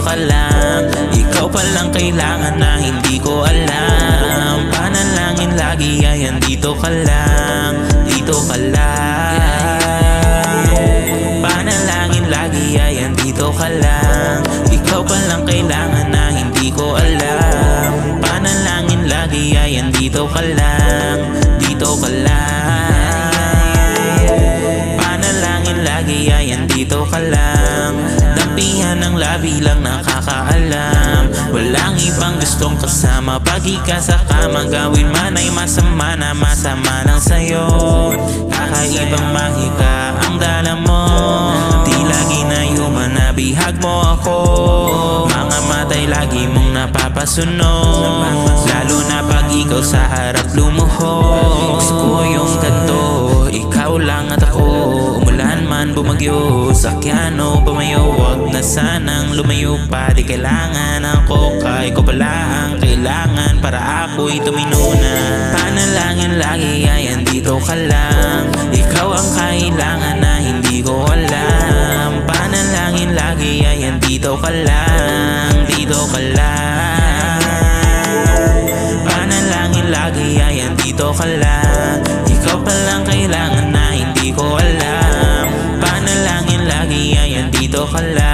ka lang. Ikaw palang kailangan na hindi ko alam. Panalangin lagi ay andito ka lang, dito ka lang. Panalangin lagi ay andito ka lang. Ikaw palang kailangan na hindi ko alam. Panalangin lagi ay andito ka lang, dito ka lang. Panalangin lagi ay andito ka lang. Dampihan ng labi lang nakakaalam. Walang ibang gustong kasama. Pag ika sa kama, gawin man ay masama na masama lang sa'yo. Kakaibang mahika ang dala mo. Di lagi na human na bihag mo ako. Mga matay lagi mong napapasunod, lalo na pag ikaw sa harap lumuhod. Gusto ko yung ganto, ikaw lang at ako. Umulan man bumagyo, sakyano pumayo. Wag na sanang lumayo pa, di kailangan ako. Kaya ko pala ang kailangan para ako'y tuminuna. Panalangin lagi ay andito ka lang. Ikaw ang kailangan na hindi ko alam. Panalangin lagi ay andito ka lang, dito ka lang. Panalangin lagi ay andito ka lang. Ikaw palang kailangan na hindi ko alam. Panalangin lagi ay andito ka lang.